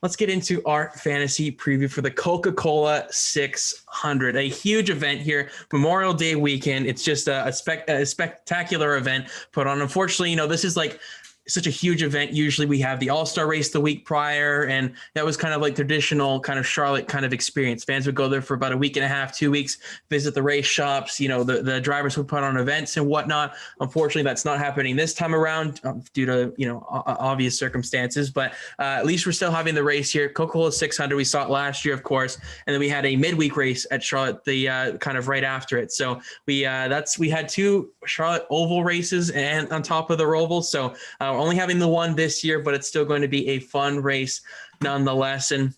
let's get into our fantasy preview for the Coca-Cola 600, a huge event here, Memorial Day weekend. It's just a spectacular event put on. Unfortunately, this is like such a huge event. Usually we have the All-Star race the week prior, and that was kind of like traditional kind of Charlotte kind of experience. Fans would go there for about a week and a half, 2 weeks, visit the race shops. The drivers would put on events and whatnot. Unfortunately, that's not happening this time around due to obvious circumstances, but at least we're still having the race here. Coca-Cola 600, we saw it last year, of course, and then we had a midweek race at Charlotte the kind of right after it. So we had 2 Charlotte oval races and on top of the Roval. So only having the one this year, but it's still going to be a fun race nonetheless. And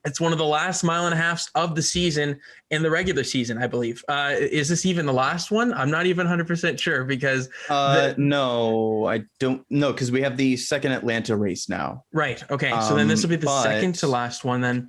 it's one of the last mile and a half of the season in the regular season, I believe. Is this even the last one? I'm not even 100% sure because no, I don't know, because we have the second Atlanta race now. Right. Okay. So then this will be the second to last one then.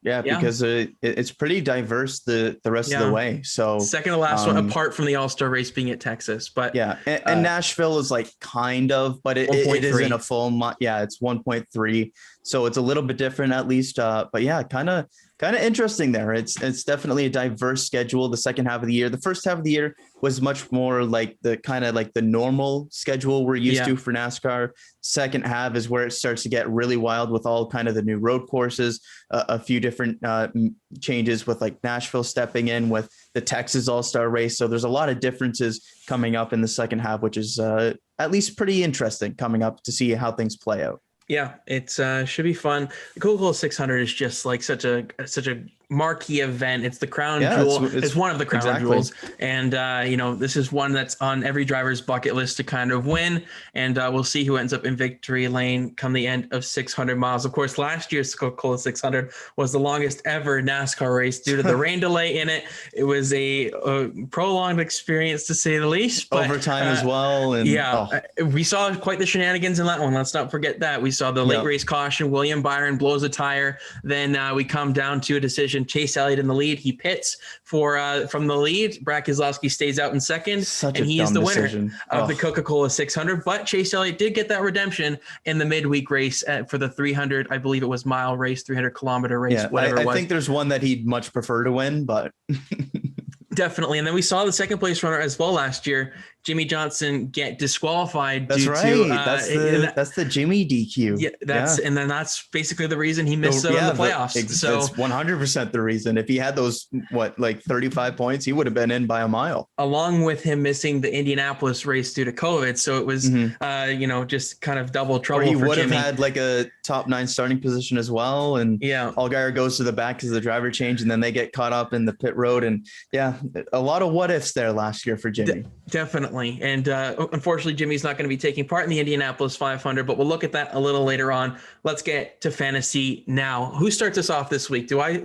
Yeah, because it's pretty diverse the rest of the way. So second to last one, apart from the All-Star race being at Texas. But and Nashville is like kind of, but it isn't a full it's 1.3. So it's a little bit different at least. But yeah, kind of interesting there. It's definitely a diverse schedule. The second half of the year, the first half of the year was much more like the normal schedule we're used to for NASCAR. Second half is where it starts to get really wild with all kind of the new road courses, a few different changes with like Nashville stepping in with the Texas All-Star race. So there's a lot of differences coming up in the second half, which is at least pretty interesting coming up to see how things play out. Yeah, it should be fun. The Coca-Cola 600 is just like such a marquee event. It's the crown jewel. It's one of the crown jewels. And, this is one that's on every driver's bucket list to kind of win. And we'll see who ends up in victory lane come the end of 600 miles. Of course, last year's Coca-Cola 600 was the longest ever NASCAR race due to the rain delay in it. It was a prolonged experience, to say the least. But, overtime as well. And we saw quite the shenanigans in that one. Let's not forget that. We saw the late race caution. William Byron blows a tire. Then we come down to a decision. Chase Elliott in the lead. He pits from the lead. Brad Keselowski stays out in second, and he is the winner of the Coca-Cola 600. But Chase Elliott did get that redemption in the midweek race for the 300. I believe it was mile race, 300-kilometer race, whatever it was. I think there's one that he'd much prefer to win, but definitely. And then we saw the second place runner as well last year, Jimmy Johnson, get disqualified. That's due right. To, that's the Jimmy DQ. Yeah, and then that's basically the reason he missed out on the playoffs. So it's 100% the reason. If he had those 35 points, he would have been in by a mile. Along with him missing the Indianapolis race due to COVID, so it was just kind of double trouble. Or he for would Jimmy. have had like a top 9 starting position as well, and Allgaier goes to the back because of the driver change, and then they get caught up in the pit road, and a lot of what ifs there last year for Jimmy. Definitely. And unfortunately, Jimmy's not going to be taking part in the Indianapolis 500, but we'll look at that a little later on. Let's get to fantasy now. Who starts us off this week? Do I?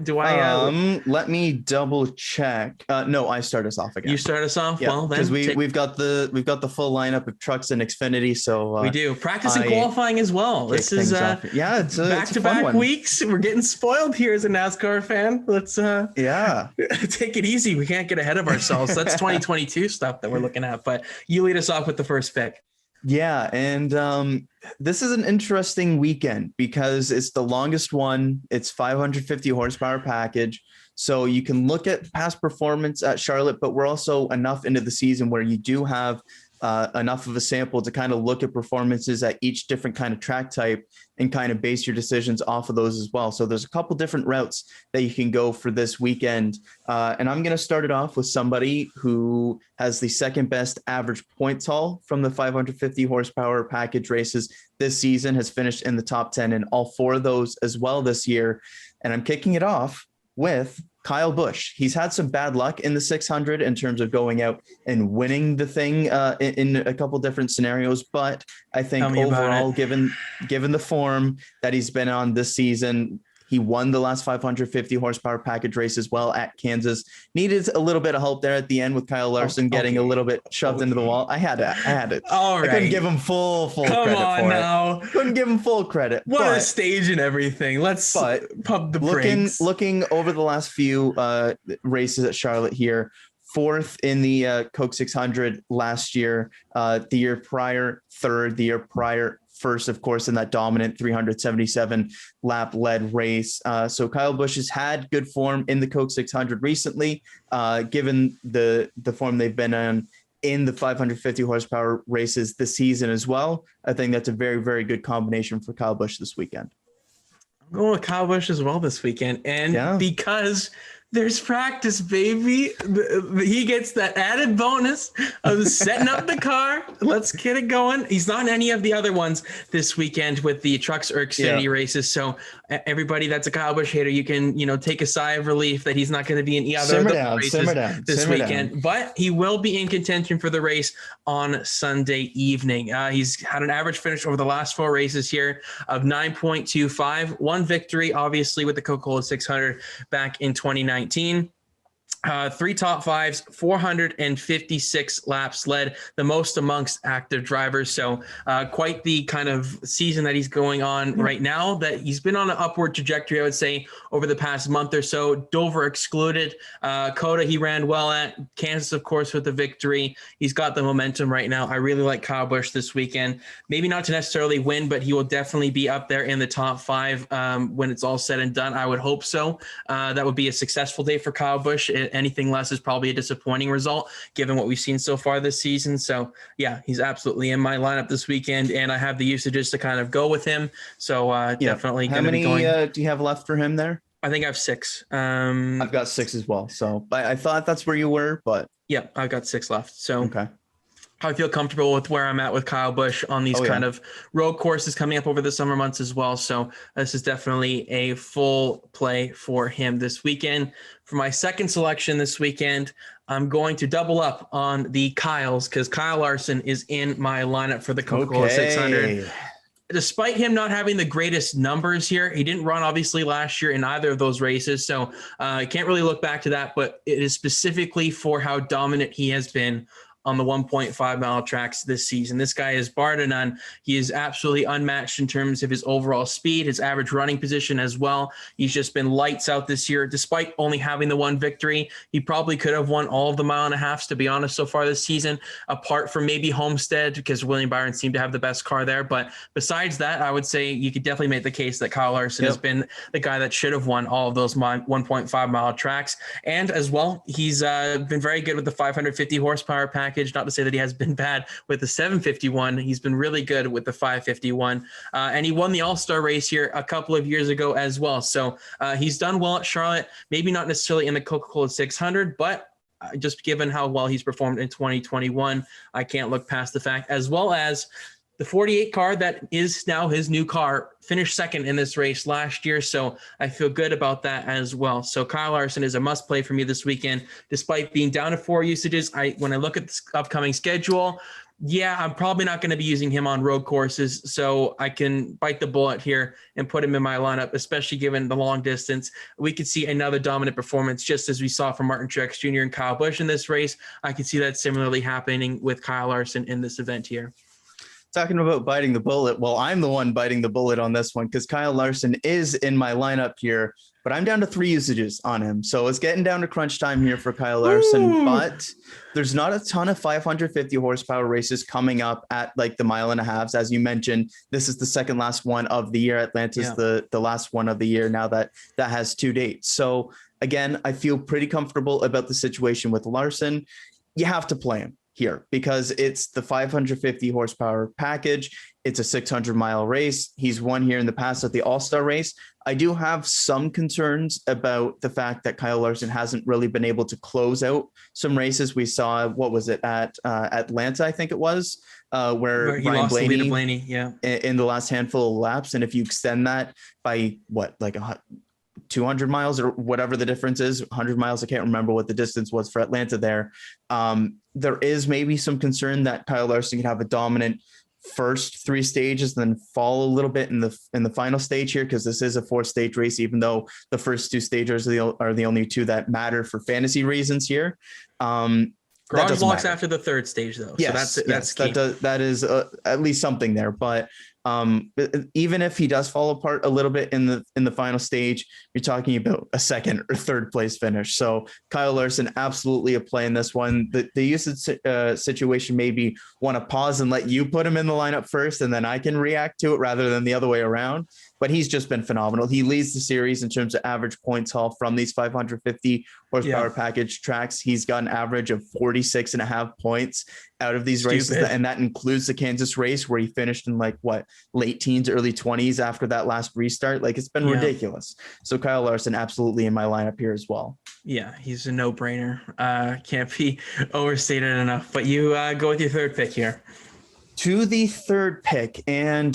Let me double check. No, I start us off again. You start us off? Yeah, well, then because we've got the full lineup of trucks and Xfinity. So we do practice and qualifying as well. This is it's back-to-back weeks. We're getting spoiled here as a NASCAR fan. Let's take it easy. We can't get ahead of ourselves. That's 2022 stuff that we're looking at. But you lead us off with the first pick. Yeah, and this is an interesting weekend because it's the longest one. It's 550 horsepower package. So you can look at past performance at Charlotte, but we're also enough into the season where you do have enough of a sample to kind of look at performances at each different kind of track type and kind of base your decisions off of those as well. So there's a couple different routes that you can go for this weekend. And I'm going to start it off with somebody who has the second best average points haul from the 550 horsepower package races this season, has finished in the top 10 in all 4 of those as well this year. And I'm kicking it off with Kyle Busch. He's had some bad luck in the 600 in terms of going out and winning the thing in a couple different scenarios. But I think overall, given the form that he's been on this season, he won the last 550 horsepower package race as well at Kansas. Needed a little bit of help there at the end with Kyle Larson getting a little bit shoved into the wall. I had it. All right. I couldn't give him full credit for it. Couldn't give him full credit. What a stage and everything. Let's pump the brakes. Looking over the last few races at Charlotte here, 4th in the Coke 600 last year, the year prior, 3rd, the year prior, first, of course, in that dominant 377 lap led race. So Kyle Busch has had good form in the Coke 600 recently, given the form they've been in the 550 horsepower races this season as well. I think that's a very, very good combination for Kyle Busch this weekend. I'm going with Kyle Busch as well this weekend. And because there's practice, baby, he gets that added bonus of setting up the car. Let's get it going. He's not in any of the other ones this weekend with the Trucks or Xfinity races. So everybody that's a Kyle Busch hater, you can, take a sigh of relief that he's not going to be in either of the races this weekend. But he will be in contention for the race on Sunday evening. He's had an average finish over the last 4 races here of 9.25. One victory, obviously, with the Coca-Cola 600 back in 2019. 3 top 5s, 456 laps led, the most amongst active drivers. So quite the kind of season that he's going on right now, that he's been on an upward trajectory, I would say, over the past month or so. Dover excluded. Coda, he ran well at. Kansas, of course, with the victory. He's got the momentum right now. I really like Kyle Busch this weekend. Maybe not to necessarily win, but he will definitely be up there in the top 5 when it's all said and done. I would hope so. That would be a successful day for Kyle Busch. Anything less is probably a disappointing result given what we've seen so far this season. So yeah, he's absolutely in my lineup this weekend, and I have the usages to kind of go with him. So definitely. How many do you have left for him there? I think I have 6. I've got 6 as well. So I thought that's where you were, but yeah, I've got 6 left. So okay. I feel comfortable with where I'm at with Kyle Busch on these kind of road courses coming up over the summer months as well. So this is definitely a full play for him this weekend. For my second selection this weekend, I'm going to double up on the Kyles because Kyle Larson is in my lineup for the Coca-Cola 600. Despite him not having the greatest numbers here, he didn't run obviously last year in either of those races. So I can't really look back to that, but it is specifically for how dominant he has been on the 1.5 mile tracks this season. This guy is bar to none. He is absolutely unmatched in terms of his overall speed, his average running position as well. He's just been lights out this year. Despite only having the 1 victory, he probably could have won all of the 1.5 miles, to be honest, so far this season, apart from maybe Homestead, because William Byron seemed to have the best car there. But besides that, I would say you could definitely make the case that Kyle Larson has been the guy that should have won all of those 1.5 mile tracks. And as well, he's been very good with the 550 horsepower package. Not to say that he has been bad with the 751. He's been really good with the 551. And he won the All-Star race here a couple of years ago as well. So he's done well at Charlotte, maybe not necessarily in the Coca-Cola 600, but just given how well he's performed in 2021, I can't look past the fact, as well as the 48 car that is now his new car finished second in this race last year. So I feel good about that as well. So Kyle Larson is a must play for me this weekend, despite being down to 4 usages. When I look at the upcoming schedule, I'm probably not going to be using him on road courses. So I can bite the bullet here and put him in my lineup, especially given the long distance. We could see another dominant performance, just as we saw from Martin Trex Jr. and Kyle Busch in this race. I could see that similarly happening with Kyle Larson in this event here. Talking about biting the bullet, well, I'm the one biting the bullet on this one because Kyle Larson is in my lineup here, but I'm down to 3 usages on him. So it's getting down to crunch time here for Kyle Larson, but there's not a ton of 550 horsepower races coming up at like the 1.5 miles. As you mentioned, this is the second last one of the year. Atlanta's the last one of the year now that has 2 dates. So again, I feel pretty comfortable about the situation with Larson. You have to play him here because it's the 550 horsepower package. It's a 600-mile race. He's won here in the past at the All-Star race. I do have some concerns about the fact that Kyle Larson hasn't really been able to close out some races. We saw, what was it, at Atlanta, I think it was, where he Ryan lost the lead to Blaney, in the last handful of laps. And if you extend that by like 200 miles or whatever the difference is, 100 miles. I can't remember what the distance was for Atlanta there. There is maybe some concern that Kyle Larson can have a dominant first 3 stages, then fall a little bit in the final stage here, because this is a 4-stage race, even though the first 2 stages are the only 2 that matter for fantasy reasons here. Garage blocks after the 3rd stage, though. Yes, so that's key. That is at least something there. But Even if he does fall apart a little bit in the final stage, you're talking about a second or third place finish. So Kyle Larson, absolutely a play in this one. The usage situation maybe want to pause and let you put him in the lineup first, and then I can react to it rather than the other way around. But he's just been phenomenal. He leads the series in terms of average points haul from these 550 horsepower package tracks. He's got an average of 46.5 points out of these races. And that includes the Kansas race where he finished in late teens, early 20s after that last restart. Like, it's been ridiculous. So Kyle Larson, absolutely in my lineup here as well. Yeah, he's a no-brainer. Can't be overstated enough. But you go with your third pick here. To the third pick. And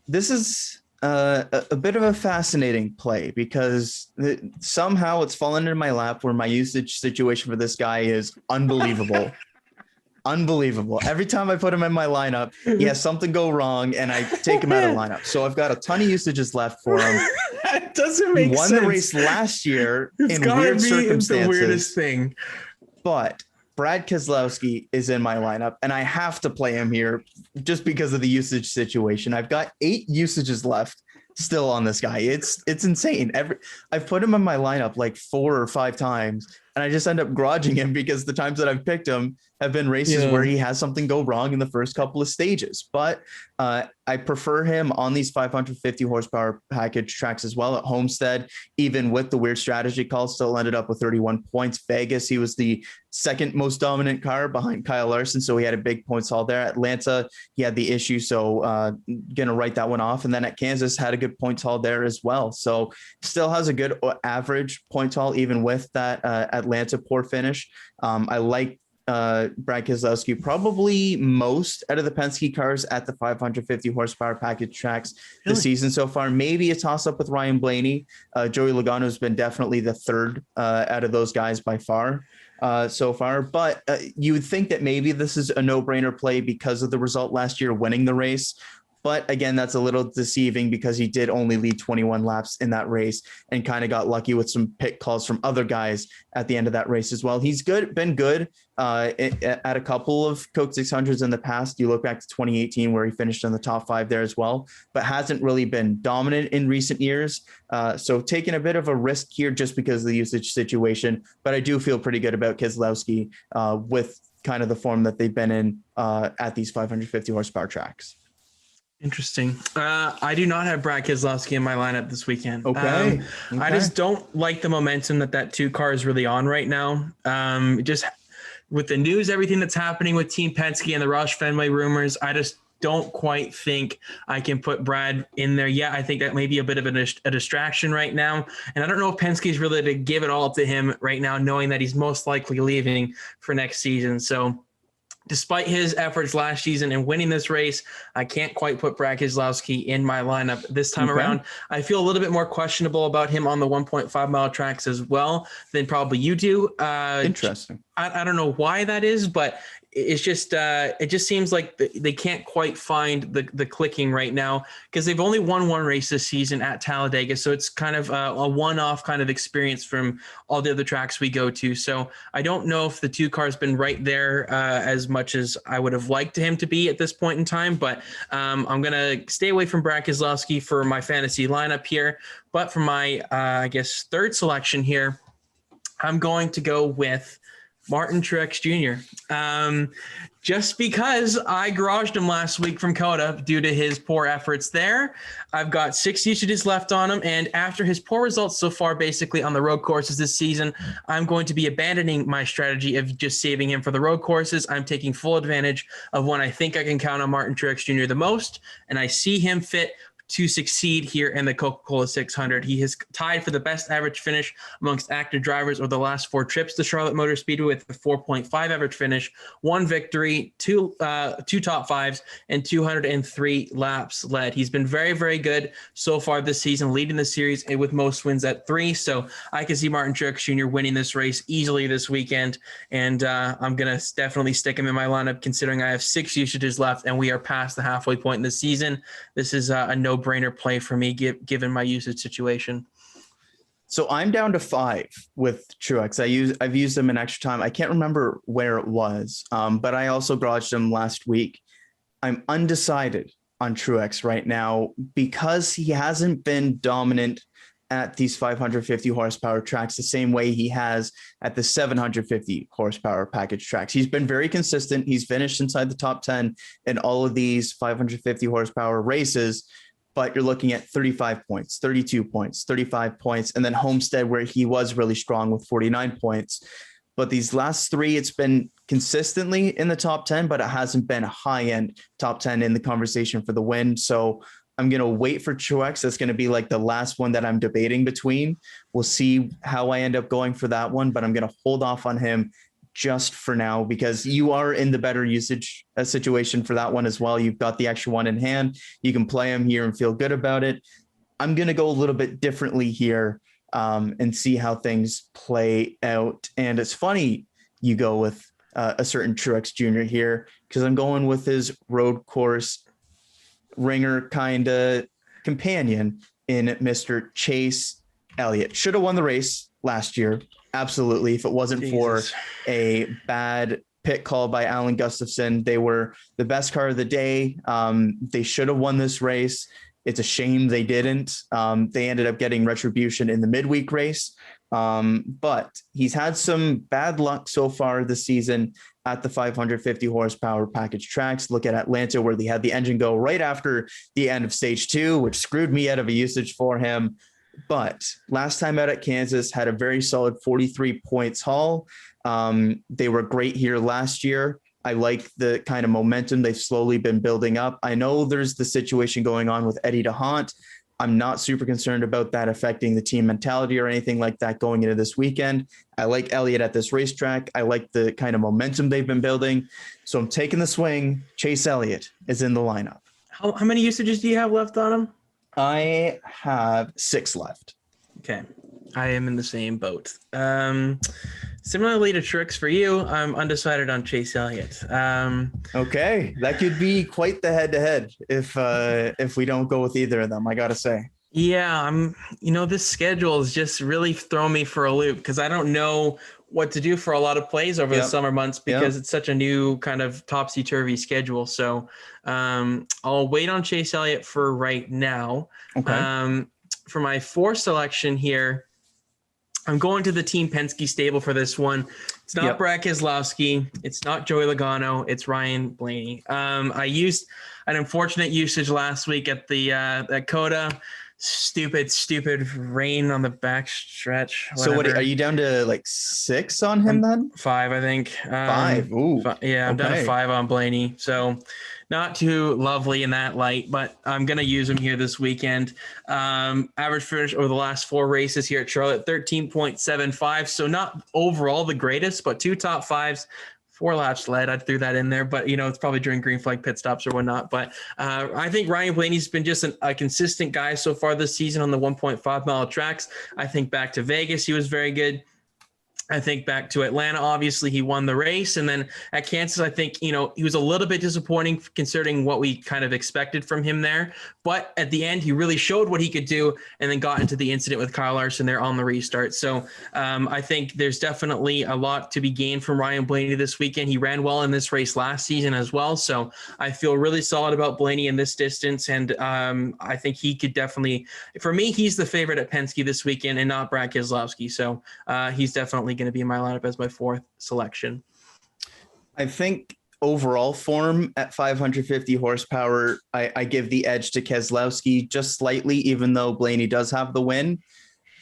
this is a bit of a fascinating play because somehow it's fallen into my lap where my usage situation for this guy is unbelievable. Unbelievable. Every time I put him in my lineup, he has something go wrong and I take him out of lineup. So I've got a ton of usages left for him. That doesn't make sense. He won the race last year in weird circumstances. The weirdest thing. But Brad Keselowski is in my lineup and I have to play him here just because of the usage situation. I've got 8 usages left still on this guy. It's insane. I've put him in my lineup like 4 or 5 times and I just end up grudging him because the times that I've picked him have been races where he has something go wrong in the first couple of stages. But I prefer him on these 550 horsepower package tracks as well. At Homestead, even with the weird strategy call, still ended up with 31 points. Vegas, he was the second most dominant car behind Kyle Larson, so he had a big points haul there. Atlanta, he had the issue, so gonna write that one off. And then at Kansas, had a good points haul there as well. So still has a good average points haul, even with that Atlanta poor finish. I like Brad Keselowski probably most out of the Penske cars at the 550 horsepower package tracks this season so far. Maybe a toss up with Ryan Blaney. Joey Logano has been definitely the third out of those guys by far so far. But you would think that maybe this is a no-brainer play because of the result last year winning the race. But again, that's a little deceiving because he did only lead 21 laps in that race and kind of got lucky with some pit calls from other guys at the end of that race as well. He's been good at a couple of Coke 600s in the past. You look back to 2018 where he finished in the top 5 there as well, but hasn't really been dominant in recent years. So taking a bit of a risk here just because of the usage situation, but I do feel pretty good about Keselowski with kind of the form that they've been in at these 550 horsepower tracks. Interesting. I do not have Brad Keselowski in my lineup this weekend. Okay. I just don't like the momentum that 2 car is really on right now. Just with the news, everything that's happening with Team Penske and the Roush Fenway rumors, I just don't quite think I can put Brad in there yet. I think that may be a bit of a distraction right now. And I don't know if Penske is really to give it all to him right now, knowing that he's most likely leaving for next season. So despite his efforts last season and winning this race, I can't quite put Brad Keselowski in my lineup this time around. I feel a little bit more questionable about him on the 1.5 mile tracks as well than probably you do. Interesting. I don't know why that is, but it's just it just seems like they can't quite find the clicking right now because they've only won 1 race this season at Talladega. So it's kind of a one-off kind of experience from all the other tracks we go to. So I don't know if the 2 car's been right there as much as I would have liked him to be at this point in time. But I'm going to stay away from Brad Keselowski for my fantasy lineup here. But for my, I guess, third selection here, I'm going to go with Martin Truex Jr. Just because I garaged him last week from Coda due to his poor efforts there. I've got 6 usages left on him, and after his poor results so far, basically on the road courses this season, I'm going to be abandoning my strategy of just saving him for the road courses. I'm taking full advantage of when I think I can count on Martin Truex Jr. the most, and I see him fit to succeed here in the Coca-Cola 600. He has tied for the best average finish amongst active drivers over the last 4 trips to Charlotte Motor Speedway with a 4.5 average finish, 1 victory, 2 top 5s, and 203 laps led. He's been very, very good so far this season, leading the series with most wins at 3. So I can see Martin Truex Jr. winning this race easily this weekend, and I'm going to definitely stick him in my lineup considering I have 6 usages left and we are past the halfway point in the season. This is a no-brainer play for me given my usage situation. So I'm down to 5 with Truex. I've used him in extra time. I can't remember where it was, but I also garaged him last week. I'm undecided on Truex right now because he hasn't been dominant at these 550 horsepower tracks the same way he has at the 750 horsepower package tracks. He's been very consistent. He's finished inside the top 10 in all of these 550 horsepower races, but you're looking at 35 points, 32 points, 35 points, and then Homestead, where he was really strong with 49 points. But these last three, it's been consistently in the top 10, but it hasn't been a high-end top 10 in the conversation for the win. So I'm going to wait for Truex. That's going to be like the last one that I'm debating between. We'll see how I end up going for that one, but I'm going to hold off on him just for now because you are in the better usage situation for that one as well. You've got the extra one in hand. You can play him here and feel good about it. I'm going to go a little bit differently here and see how things play out. And it's funny you go with a certain Trex Jr. here because I'm going with his road course ringer kind of companion in Mr. Chase Elliott. Should have won the race last year. Absolutely. If it wasn't for a bad pit call by Alan Gustafson, they were the best car of the day. They should have won this race. It's a shame they didn't. They ended up getting retribution in the midweek race. But he's had some bad luck so far this season at the 550 horsepower package tracks. Look at Atlanta, where they had the engine go right after the end of stage 2, which screwed me out of a usage for him. But last time out at Kansas, had a very solid 43 points haul. They were great here last year. I like the kind of momentum they've slowly been building up. I know there's the situation going on with Eddie DeHaan. I'm not super concerned about that affecting the team mentality or anything like that going into this weekend. I like Elliott at this racetrack. I like the kind of momentum they've been building. So I'm taking the swing. Chase Elliott is in the lineup. How many usages do you have left on him? I have 6 left. Okay. I am in the same boat. Similarly to Tricks for you, I'm undecided on Chase Elliott. Okay, that could be quite the head-to-head if we don't go with either of them, I gotta say. Yeah, this schedule is just really throwing me for a loop because I don't know what to do for a lot of plays over the summer months because it's such a new kind of topsy-turvy schedule. So I'll wait on Chase Elliott for right now. Okay. For my 4 selection here, I'm going to the Team Penske stable for this one. It's not Brad Keselowski. It's not Joey Logano. It's Ryan Blaney. I used an unfortunate usage last week at the at COTA. Stupid rain on the back stretch. Whatever. So what are you down to, like 6 on him then? 5, I think. 5. Ooh. I'm down to 5 on Blaney. So not too lovely in that light, but I'm going to use him here this weekend. Average finish over the last 4 races here at Charlotte, 13.75. So not overall the greatest, but 2 top 5s. 4 laps led. I threw that in there, but it's probably during green flag pit stops or whatnot. But I think Ryan Blaney's been just a consistent guy so far this season on the 1.5 mile tracks. I think back to Vegas, he was very good. I think back to Atlanta, obviously he won the race. And then at Kansas, I think, he was a little bit disappointing considering what we kind of expected from him there. But at the end, he really showed what he could do and then got into the incident with Kyle Larson there on the restart. So I think there's definitely a lot to be gained from Ryan Blaney this weekend. He ran well in this race last season as well. So I feel really solid about Blaney in this distance. And I think he could definitely, for me, he's the favorite at Penske this weekend and not Brad Keselowski. So he's definitely going to be in my lineup as my 4th selection. I think overall form at 550 horsepower, I give the edge to Keselowski just slightly, even though Blaney does have the win.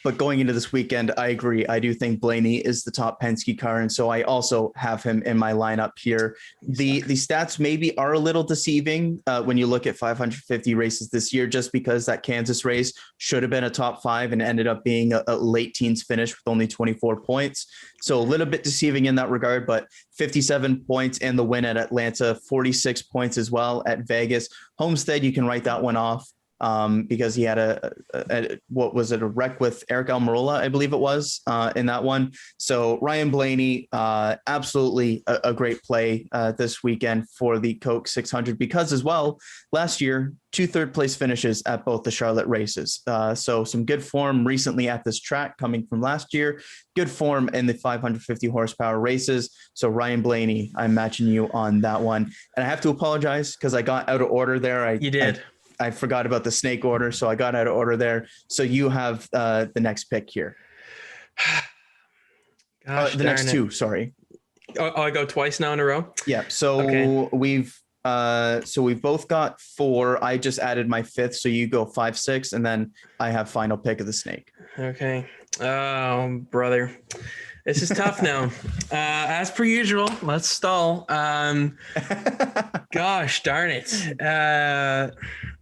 But going into this weekend, I agree. I do think Blaney is the top Penske car, and so I also have him in my lineup here. The stats maybe are a little deceiving when you look at 550 races this year, just because that Kansas race should have been a top 5 and ended up being a late teens finish with only 24 points. So a little bit deceiving in that regard, but 57 points and the win at Atlanta, 46 points as well at Vegas. Homestead, you can write that one off. because he had a what was it, a wreck with Eric Almirola, I believe it was, in that one. So Ryan Blaney, absolutely a great play this weekend for the Coke 600, because as well, last year, 2 third-place finishes at both the Charlotte races. So some good form recently at this track coming from last year, good form in the 550 horsepower races. So Ryan Blaney, I'm matching you on that one. And I have to apologize because I got out of order there. You did. I forgot about the snake order, so I got out of order there. So you have the next pick here. Gosh, the next two, sorry. Oh, I go twice now in a row? Yeah. So okay. we've both got 4. I just added my 5th, so you go 5, 6, and then I have final pick of the snake. Okay. Oh, brother. This is tough now. As per usual, let's stall. Gosh darn it.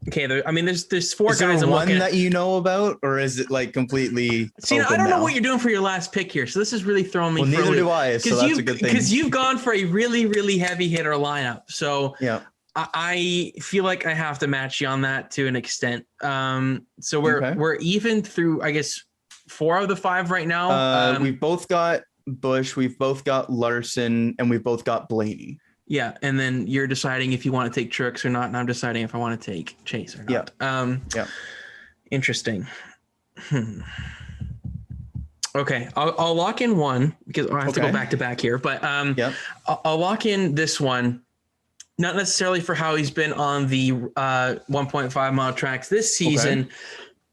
Okay, there's 4 is guys. There one that you know about, or is it like completely? See, I don't know what you're doing for your last pick here, so this is really throwing me. Well, for neither do I. So that's a good thing. Because you've gone for a really, really heavy hitter lineup. So yeah, I feel like I have to match you on that to an extent. So we're even through, I guess, 4 of the 5 right now. We've both got Busch, we've both got Larson, and we've both got Blaney. Yeah, and then you're deciding if you want to take Truex or not, and I'm deciding if I want to take Chase or not. Yeah. Interesting. Okay, I'll lock in one because I have to go back to back here, but I'll lock in this one. Not necessarily for how he's been on the 1.5 mile tracks this season,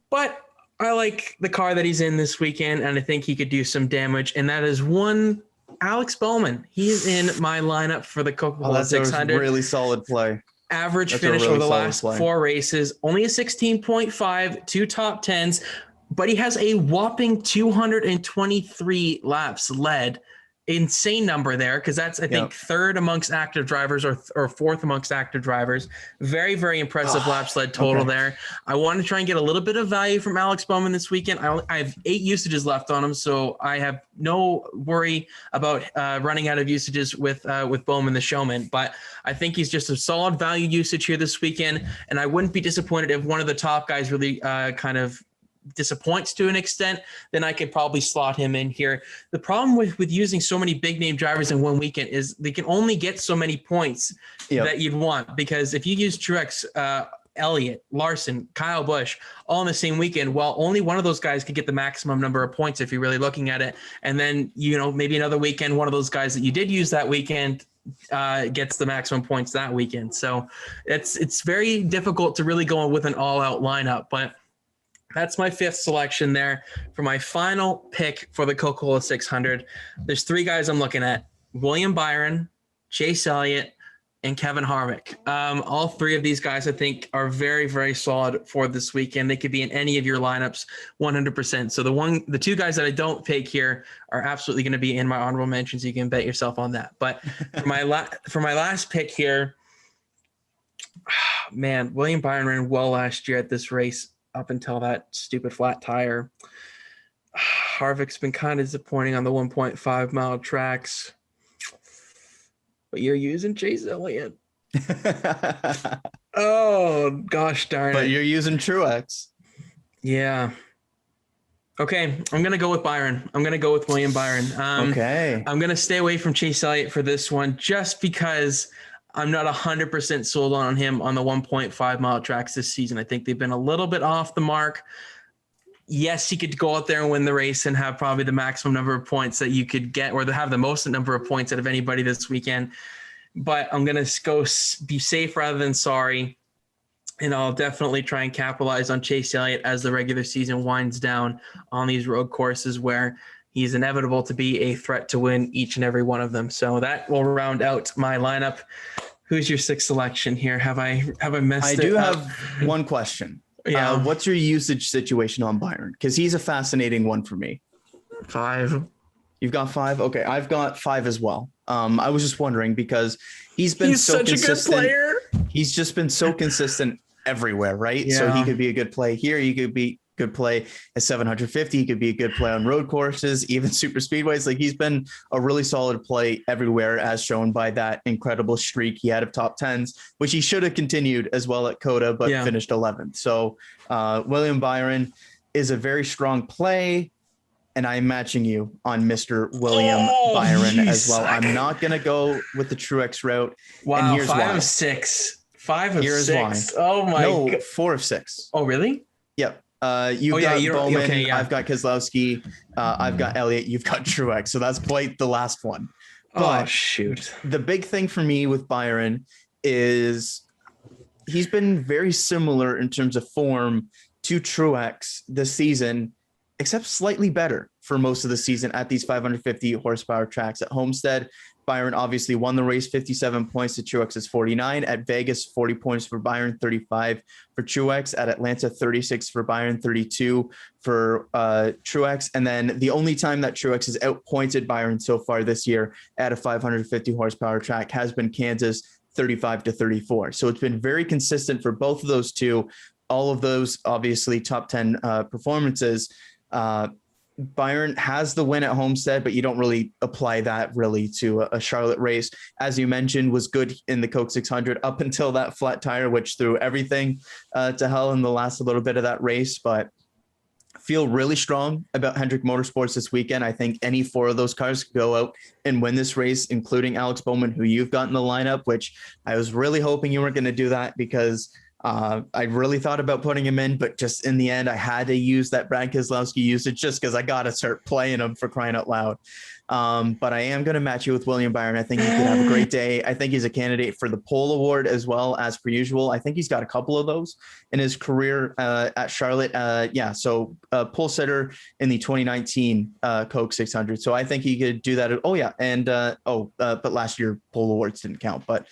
but I like the car that he's in this weekend, and I think he could do some damage, and that is one Alex Bowman. He's in my lineup for the Coca-Cola 600. That's a really solid play. Average finish over the last 4 races, only a 16.5, 2 top 10s, but he has a whopping 223 laps led. Insane number there, because that's I think 3rd amongst active drivers or 4th amongst active drivers. Very, very impressive laps led total there. I want to try and get a little bit of value from Alex Bowman this weekend. I have 8 usages left on him, so I have no worry about running out of usages with Bowman the showman. But I think he's just a solid value usage here this weekend, and I wouldn't be disappointed if one of the top guys really kind of disappoints to an extent, then I could probably slot him in here. The problem with using so many big name drivers in one weekend is they can only get so many points that you'd want, because if you use Trex, Elliott, Larson, Kyle Busch all in the same weekend, well, only one of those guys could get the maximum number of points if you're really looking at it. And then, maybe another weekend, one of those guys that you did use that weekend gets the maximum points that weekend. So it's very difficult to really go with an all-out lineup, but that's my 5th selection there for my final pick for the Coca-Cola 600. There's 3 guys I'm looking at: William Byron, Chase Elliott, and Kevin Harvick. All 3 of these guys I think are very, very solid for this weekend. They could be in any of your lineups 100%. So the 2 guys that I don't take here are absolutely going to be in my honorable mentions. You can bet yourself on that. But for my last pick here, man, William Byron ran well last year at this race, up until that stupid flat tire. Harvick's been kind of disappointing on the 1.5 mile tracks, but you're using Chase Elliott. Oh, gosh darn it. But you're using Truex. Yeah. Okay, I'm going to go with Byron. I'm going to go with William Byron. Okay. I'm going to stay away from Chase Elliott for this one, just because I'm not 100% sold on him on the 1.5 mile tracks this season. I think they've been a little bit off the mark. Yes, he could go out there and win the race and have probably the maximum number of points that you could get, or have the most number of points out of anybody this weekend. But I'm going to go be safe rather than sorry. And I'll definitely try and capitalize on Chase Elliott as the regular season winds down on these road courses where he's inevitable to be a threat to win each and every one of them. So that will round out my lineup. Who's your 6th selection here? Have I messed it up? I do have one question. Yeah. What's your usage situation on Byron? Because he's a fascinating one for me. 5. You've got 5? Okay, I've got 5 as well. I was just wondering because he's so such consistent. A good player. He's just been so consistent everywhere, right? Yeah. So he could be a good play here. He could be good play at 750. He could be a good play on road courses, even super speedways. Like, he's been a really solid play everywhere, as shown by that incredible streak he had of top 10s, which he should have continued as well at Coda, but finished 11th. So William Byron is a very strong play, and I'm matching you on Mr. William Byron as well. I'm not going to go with the Truex route. Wow, and here's 5 why. of 6. 5 of Here's 6. why. Oh my God. 4 of 6. Oh, really? Yep. You've got Bowman. Okay, I've got Keselowski. I've got Elliott. You've got Truex. So that's quite the last one. But shoot. The big thing for me with Byron is he's been very similar in terms of form to Truex this season, except slightly better for most of the season at these 550 horsepower tracks. At Homestead, Byron obviously won the race, 57 points to Truex's 49. At Vegas, 40 points for Byron, 35 for Truex. At Atlanta, 36 for Byron, 32 for Truex. And then the only time that Truex has outpointed Byron so far this year at a 550 horsepower track has been Kansas, 35 to 34. So it's been very consistent for both of those two. All of those obviously top 10 performances. Byron has the win at Homestead, but you don't really apply that really to a Charlotte race. As you mentioned, was good in the Coke 600 up until that flat tire, which threw everything to hell in the last little bit of that race. But feel really strong about Hendrick Motorsports this weekend. I think any 4 of those cars could go out and win this race, including Alex Bowman, who you've got in the lineup, which I was really hoping you weren't going to do that, because I really thought about putting him in, but just in the end, I had to use that Brad Keselowski usage just because I got to start playing him, for crying out loud. But I am going to match you with William Byron. I think he could have a great day. I think he's a candidate for the pole award as well, as per usual. I think he's got a couple of those in his career at Charlotte. So pole sitter in the 2019 Coke 600. So I think he could do that. But last year pole awards didn't count, but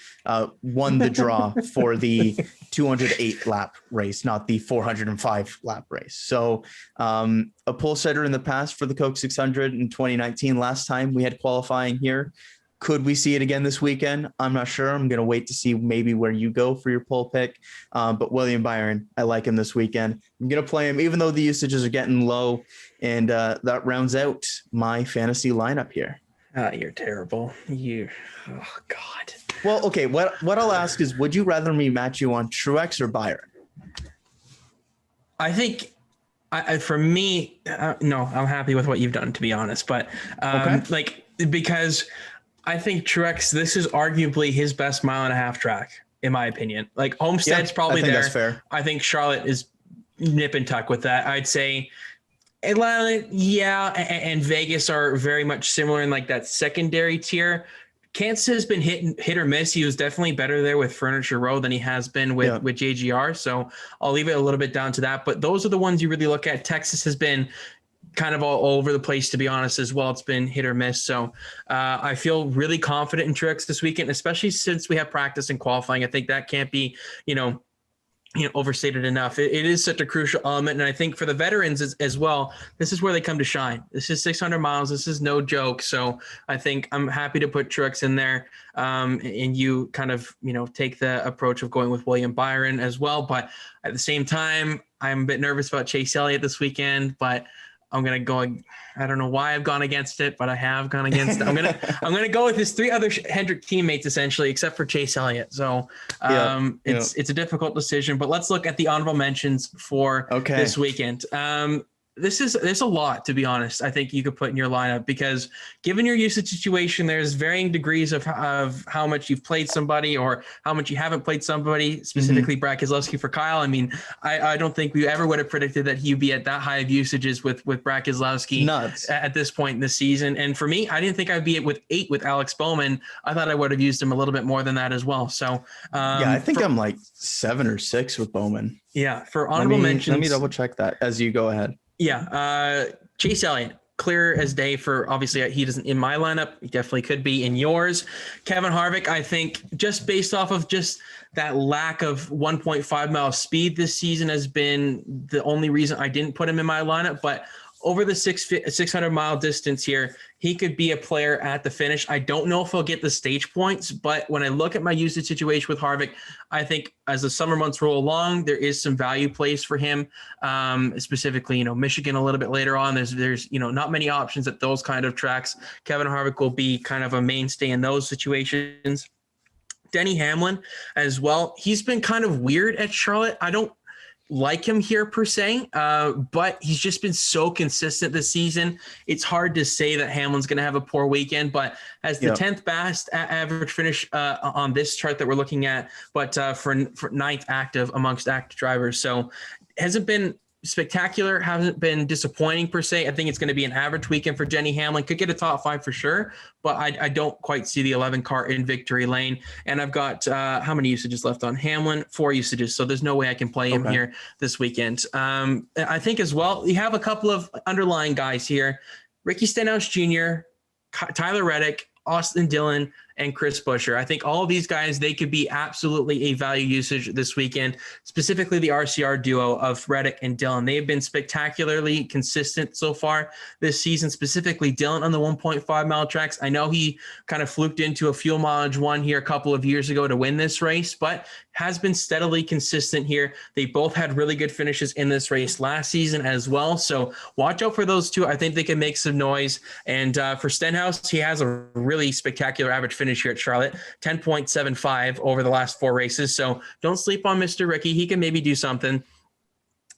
won the draw for the 208 lap race, not the 405 lap race. So a pole sitter in the past for the Coke 600 in 2019. Last time we had qualifying here. Could we see it again this weekend? I'm not sure. I'm going to wait to see maybe where you go for your pole pick. But William Byron, I like him this weekend. I'm going to play him, even though the usages are getting low. And that rounds out my fantasy lineup here. You're terrible. Oh God. Well, okay. What I'll ask is, would you rather me match you on Truex or Byron? I think for me, no, I'm happy with what you've done, to be honest. But because I think Truex, this is arguably his best mile-and-a-half track, in my opinion. Like, Homestead's probably there. That's fair. I think Charlotte is nip and tuck with that. I'd say Atlanta, and Vegas are very much similar in like that secondary tier. Kansas has been hit or miss. He was definitely better there with Furniture Row than he has been with JGR. So I'll leave it a little bit down to that. But those are the ones you really look at. Texas has been kind of all over the place, to be honest, as well. It's been hit or miss. So I feel really confident in Truex this weekend, especially since we have practice and qualifying. I think that can't be, overstated enough. It is such a crucial element. And I think for the veterans as well, this is where they come to shine. This is 600 miles. This is no joke. So I think I'm happy to put Truex in there. And you kind of, take the approach of going with William Byron as well. But at the same time, I'm a bit nervous about Chase Elliott this weekend, but I'm going to go, I don't know why I've gone against it, but I have gone against it. I'm going to go with his 3 other Hendrick teammates, essentially, except for Chase Elliott. So it's a difficult decision, but let's look at the honorable mentions for this weekend. There's a lot, to be honest, I think you could put in your lineup, because given your usage situation, there's varying degrees of how much you've played somebody or how much you haven't played somebody, specifically Brad Keselowski for Kyle. I mean, I don't think we ever would have predicted that he'd be at that high of usages with Brad Keselowski at this point in the season. And for me, I didn't think I'd be with 8 with Alex Bowman. I thought I would have used him a little bit more than that as well. So I think I'm like 7 or 6 with Bowman. Yeah. For honorable mentions. Let me double check that as you go ahead. Chase Elliott, clear as day for, obviously he doesn't in my lineup. He definitely could be in yours. Kevin Harvick, I think just based off of just that lack of 1.5 mile speed this season has been the only reason I didn't put him in my lineup. But over the 600 mile distance here, he could be a player at the finish. I don't know if he'll get the stage points, but when I look at my usage situation with Harvick, I think as the summer months roll along, there is some value plays for him. Specifically, Michigan a little bit later on. There's not many options at those kind of tracks. Kevin Harvick will be kind of a mainstay in those situations. Denny Hamlin as well. He's been kind of weird at Charlotte. I don't like him here per se, but he's just been so consistent this season. It's hard to say that Hamlin's going to have a poor weekend, but as the 10th best average finish on this chart that we're looking at, but for ninth active amongst active drivers. So hasn't been spectacular, hasn't been disappointing per se. I think it's going to be an average weekend for Denny Hamlin. Could get a top 5 for sure, but I don't quite see the 11 car in victory lane. And I've got how many usages left on Hamlin? 4 usages. So there's no way I can play him here this weekend. I think as well, you have a couple of underlying guys here. Ricky Stenhouse Jr., Tyler Reddick, Austin Dillon, and Chris Buescher. I think all of these guys, they could be absolutely a value usage this weekend, specifically the RCR duo of Reddick and Dillon. They've been spectacularly consistent so far this season, specifically Dillon on the 1.5 mile tracks. I know he kind of fluked into a fuel mileage one here a couple of years ago to win this race, but has been steadily consistent here. They both had really good finishes in this race last season as well. So watch out for those two. I think they can make some noise. And for Stenhouse, he has a really spectacular average finish here at Charlotte, 10.75 over the last 4 races. So don't sleep on Mr. Ricky. He can maybe do something.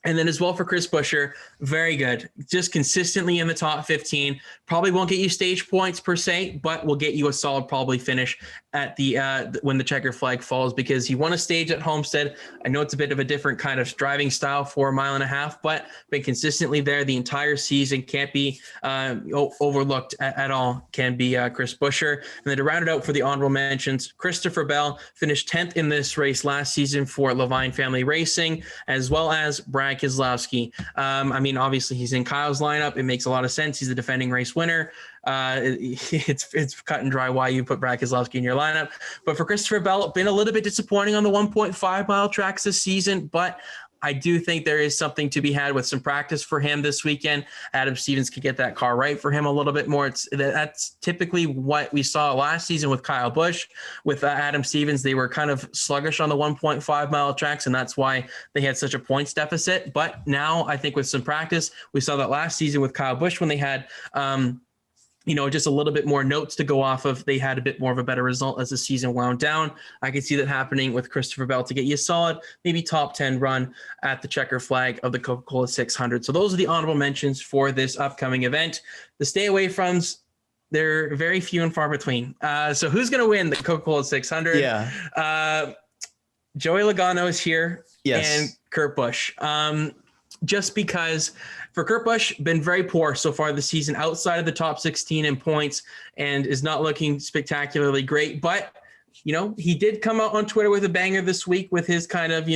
And then as well for Chris Buescher, very good. Just consistently in the top 15. Probably won't get you stage points per se, but will get you a solid probably finish at the when the checker flag falls, because he won a stage at Homestead. I know it's a bit of a different kind of driving style for a mile and a half, but been consistently there the entire season. Can't be overlooked at all. Can be Chris Buescher. And then to round it out for the honorable mentions, Christopher Bell finished 10th in this race last season for Levine Family Racing, as well as Brad Keselowski. I mean, obviously he's in Kyle's lineup. It makes a lot of sense. He's the defending race winner. It's cut and dry why you put Brad Keselowski in your lineup. But for Christopher Bell, been a little bit disappointing on the 1.5 mile tracks this season, but I do think there is something to be had with some practice for him this weekend. Adam Stevens could get that car right for him a little bit more. That's typically what we saw last season with Kyle Busch. With Adam Stevens, they were kind of sluggish on the 1.5 mile tracks, and that's why they had such a points deficit. But now I think with some practice, we saw that last season with Kyle Busch when they had just a little bit more notes to go off of. They had a bit more of a better result as the season wound down. I could see that happening with Christopher Bell to get you a solid, maybe top 10 run at the checker flag of the Coca-Cola 600. So those are the honorable mentions for this upcoming event. The stay away froms, they're very few and far between. So who's going to win the Coca-Cola 600? Yeah. Joey Logano is here. Yes. And Kurt Busch. Just because for Kurt Busch, been very poor so far this season, outside of the top 16 in points, and is not looking spectacularly great. But, he did come out on Twitter with a banger this week with his kind of,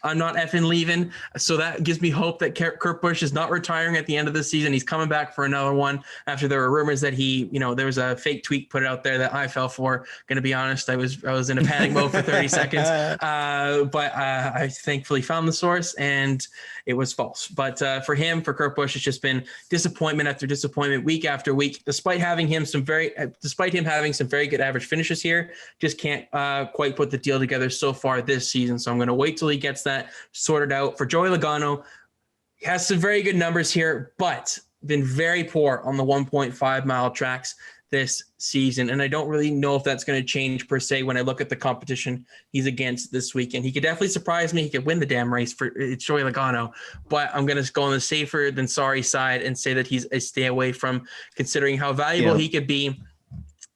I'm not effing leaving. So that gives me hope that Kurt Busch is not retiring at the end of the season. He's coming back for another one after there were rumors that he, there was a fake tweet put out there that I fell for. Going to be honest, I was in a panic mode for 30 seconds. But I thankfully found the source and it was false. But for Kurt Busch, it's just been disappointment after disappointment week after week, despite having some very good average finishes here. Just can't quite put the deal together so far this season. So I'm going to wait till he gets that sorted out. For Joey Logano, he has some very good numbers here, but been very poor on the 1.5 mile tracks this season. And I don't really know if that's going to change per se when I look at the competition he's against this weekend. He could definitely surprise me. He could win the damn race for it's Joey Logano, but I'm going to go on the safer than sorry side and say that he's a stay away from, considering how valuable he could be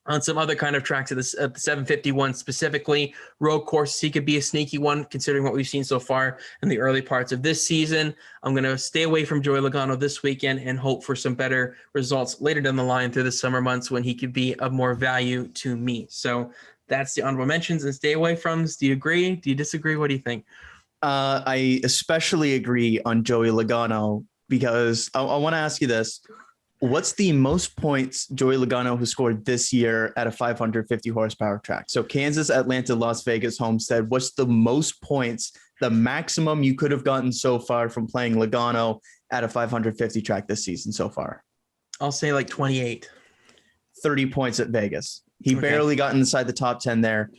on some other kind of tracks at the 751 specifically. Road courses, he could be a sneaky one considering what we've seen so far in the early parts of this season. I'm going to stay away from Joey Logano this weekend and hope for some better results later down the line through the summer months when he could be of more value to me. So that's the honorable mentions and stay away from. Do you agree? Do you disagree? What do you think? I especially agree on Joey Logano because I want to ask you this. What's the most points Joey Logano has scored this year at a 550 horsepower track? So Kansas, Atlanta, Las Vegas, Homestead. What's the most points the maximum you could have gotten so far from playing Logano at a 550 track this season so far? I'll say like 28. 30 points at Vegas. He barely got inside the top 10 there.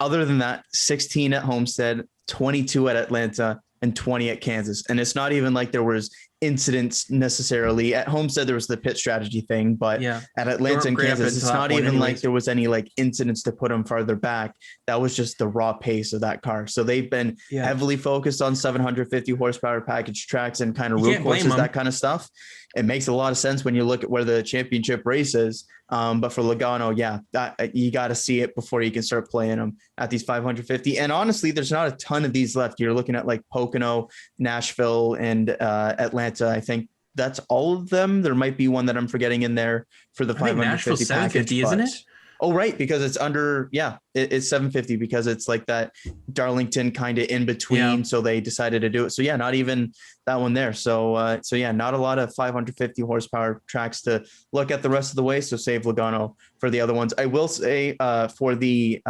Other than that, 16 at Homestead, 22 at Atlanta, and 20 at Kansas. And it's not even like there was incidents necessarily. At Homestead, there was the pit strategy thing, but at Atlanta and Kansas, it's not even like there was any like incidents to put him farther back. That was just the raw pace of that car. So they've been heavily focused on 750 horsepower package tracks and kind of road courses, that kind of stuff. It makes a lot of sense when you look at where the championship race is. But for Logano, you got to see it before you can start playing them at these 550. And honestly, there's not a ton of these left. You're looking at like Pocono, Nashville, and Atlanta. I think that's all of them. There might be one that I'm forgetting in there for the 550 package, isn't it? Oh, right. Because it's under, it's 750 because it's like that Darlington kind of in between. Yeah. So they decided to do it. So not even that one there. So not a lot of 550 horsepower tracks to look at the rest of the way. So save Logano for the other ones. I will say for the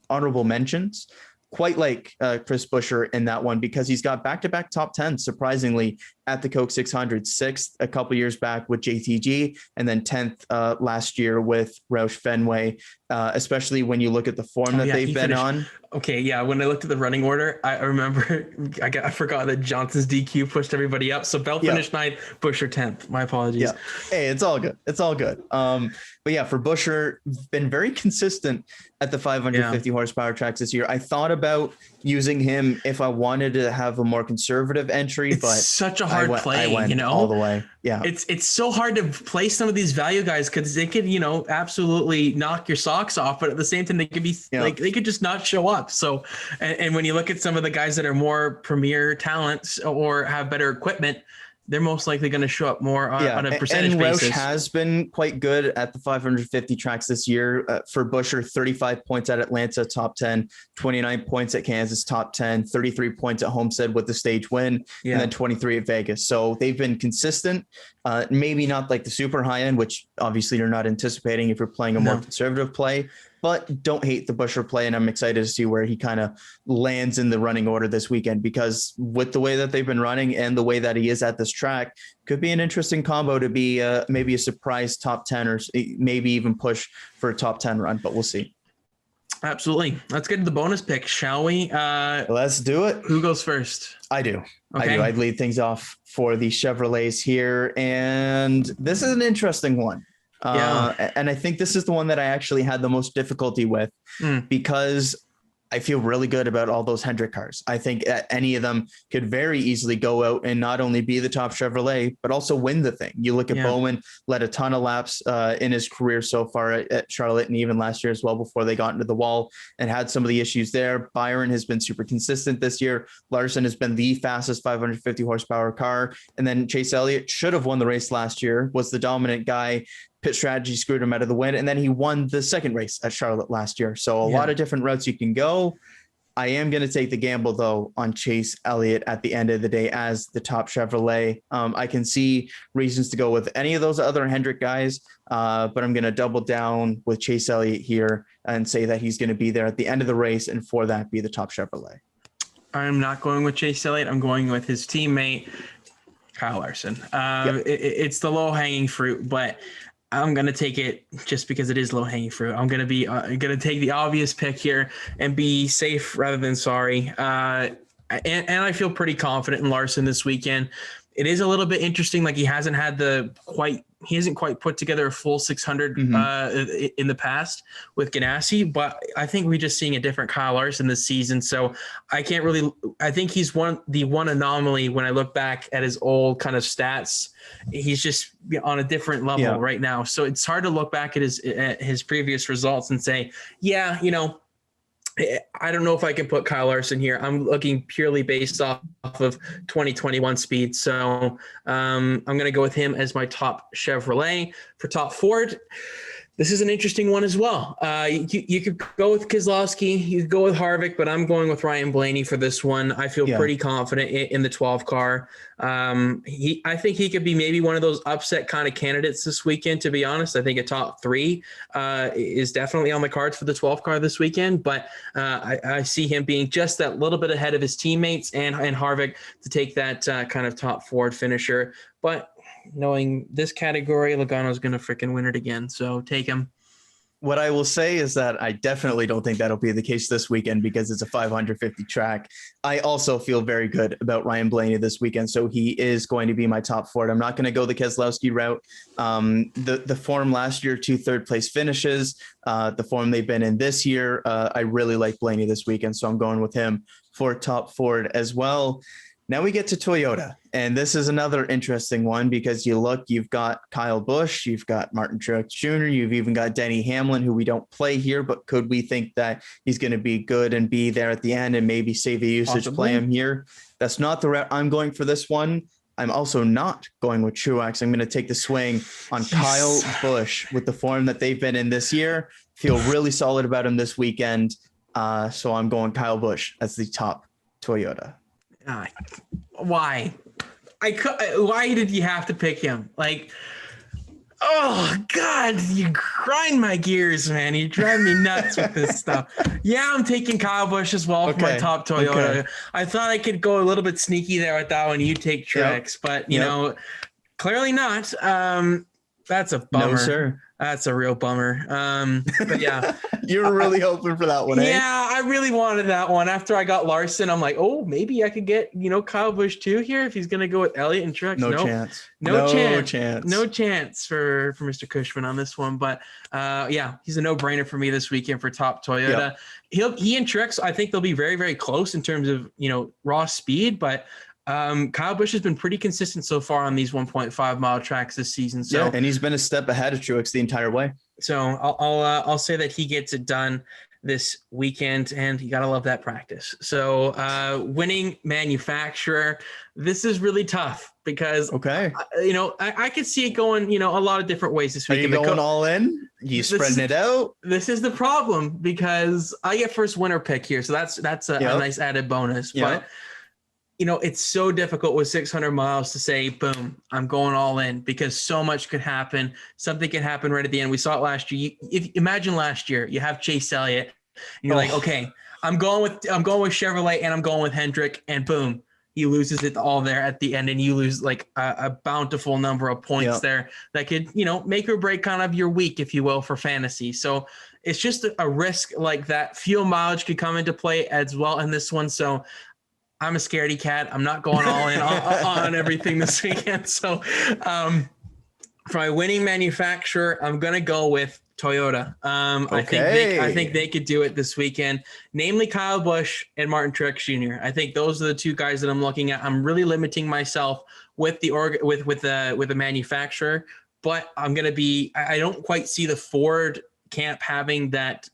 honorable mentions, quite like Chris Buescher in that one, because he's got back-to-back top 10, surprisingly, at the Coke 600, 6th a couple years back with JTG, and then 10th last year with Roush Fenway, especially when you look at the form that they've been on. Okay, yeah, when I looked at the running order, I remember I forgot that Johnson's DQ pushed everybody up. So Bell finished 9th, Buescher 10th. My apologies. Yeah. Hey, it's all good. It's all good. But yeah, for Buescher, been very consistent at the 550 horsepower tracks this year. I thought about using him if I wanted to have a more conservative entry, but such a hard play, I went all the way. Yeah. It's so hard to play some of these value guys because they could, absolutely knock your socks off, but at the same time, they could be like, they could just not show up. So, and when you look at some of the guys that are more premier talents or have better equipment, they're most likely going to show up more on a percentage basis. And Roush has been quite good at the 550 tracks this year. For Buescher, 35 points at Atlanta, top 10, 29 points at Kansas, top 10, 33 points at Homestead with the stage win, and then 23 at Vegas. So they've been consistent, maybe not like the super high end, which obviously you're not anticipating if you're playing a more conservative play. But don't hate the Buescher play, and I'm excited to see where he kind of lands in the running order this weekend, because with the way that they've been running and the way that he is at this track, could be an interesting combo to be maybe a surprise top 10 or maybe even push for a top 10 run, but we'll see. Absolutely. Let's get to the bonus pick, shall we? Let's do it. Who goes first? I do. Okay. I'd lead things off for the Chevrolets here, and this is an interesting one. And I think this is the one that I actually had the most difficulty with because I feel really good about all those Hendrick cars. I think any of them could very easily go out and not only be the top Chevrolet, but also win the thing. You look at Bowman, led a ton of laps in his career so far at Charlotte, and even last year as well before they got into the wall and had some of the issues there. Byron has been super consistent this year. Larson has been the fastest 550 horsepower car. And then Chase Elliott should have won the race last year, was the dominant guy. Pit strategy screwed him out of the win, and then he won the second race at Charlotte last year. So a lot of different routes you can go. I am going to take the gamble, though, on Chase Elliott at the end of the day as the top Chevrolet. I can see reasons to go with any of those other Hendrick guys, but I'm going to double down with Chase Elliott here and say that he's going to be there at the end of the race, and for that, be the top Chevrolet. I'm not going with Chase Elliott. I'm going with his teammate, Kyle Larson. It's the low-hanging fruit, but I'm going to take it just because it is low hanging fruit. I'm going to take the obvious pick here and be safe rather than sorry. And I feel pretty confident in Larson this weekend. It is a little bit interesting. Like he hasn't quite put together a full 600 in the past with Ganassi, but I think we're just seeing a different Kyle Larson this season. So I think he's the one anomaly when I look back at his old kind of stats. He's just on a different level right now. So it's hard to look back at his previous results and say, I don't know if I can put Kyle Larson here. I'm looking purely based off of 2021 speed. So I'm going to go with him as my top Chevrolet. For top Ford, This is an interesting one as well. You could go with Keselowski, you could go with Harvick, but I'm going with Ryan Blaney for this one. I feel pretty confident in the 12 car. I think he could be maybe one of those upset kind of candidates this weekend, to be honest. I think a top 3 is definitely on the cards for the 12 car this weekend, but I see him being just that little bit ahead of his teammates and Harvick to take that kind of top Ford finisher. But knowing this category, Logano's going to freaking win it again. So take him. What I will say is that I definitely don't think that'll be the case this weekend because it's a 550 track. I also feel very good about Ryan Blaney this weekend, so he is going to be my top Ford. I'm not going to go the Keselowski route. The form last year, 2 third-place finishes, the form they've been in this year, I really like Blaney this weekend, so I'm going with him for top Ford as well. Now we get to Toyota, and this is another interesting one because you've got Kyle Busch, you've got Martin Truex Jr., you've even got Denny Hamlin, who we don't play here, but could we think that he's going to be good and be there at the end and maybe save the usage, play him here? That's not the route I'm going for this one. I'm also not going with Truex. I'm going to take the swing on Kyle Busch with the form that they've been in this year. Feel really solid about him this weekend. So I'm going Kyle Busch as the top Toyota. Why? Why did you have to pick him? Like, oh God, you grind my gears, man. You drive me nuts with this stuff. Yeah, I'm taking Kyle Busch as well for my top Toyota. Okay. I thought I could go a little bit sneaky there with that one. You take Trex, but you know, clearly not. That's a bummer. No, sir. That's a real bummer. But yeah, you're really hoping for that one. Yeah, I really wanted that one. After I got Larson, I'm like, oh, maybe I could get, Kyle Busch too here if he's going to go with Elliott and Trex. No chance. No chance for Mr. Cushman on this one. But yeah, he's a no-brainer for me this weekend for top Toyota. Yep. He and Trex, I think they'll be very, very close in terms of, raw speed, but Kyle Busch has been pretty consistent so far on these 1.5 mile tracks this season. So, yeah, and he's been a step ahead of Truex the entire way. So I'll say that he gets it done this weekend, and you gotta love that practice. So winning manufacturer, this is really tough because I could see it going a lot of different ways this weekend. Are you going all in? You spreading it out? This is the problem because I get first winner pick here, so that's a nice added bonus. But it's so difficult with 600 miles to say, boom, I'm going all in because so much could happen. Something can happen right at the end. We saw it last year. Imagine last year, you have Chase Elliott, and you're like, okay, I'm going with Chevrolet and I'm going with Hendrick, and boom, he loses it all there at the end, and you lose like a bountiful number of points there that could, make or break kind of your week, if you will, for fantasy. So it's just a risk like that. Fuel mileage could come into play as well in this one. So I'm a scaredy cat. I'm not going all in on everything this weekend. So for my winning manufacturer, I'm going to go with Toyota. I think they could do it this weekend, namely Kyle Busch and Martin Truex Jr. I think those are the 2 guys that I'm looking at. I'm really limiting myself with the manufacturer, but I'm going to be, I don't quite see the Ford camp having that,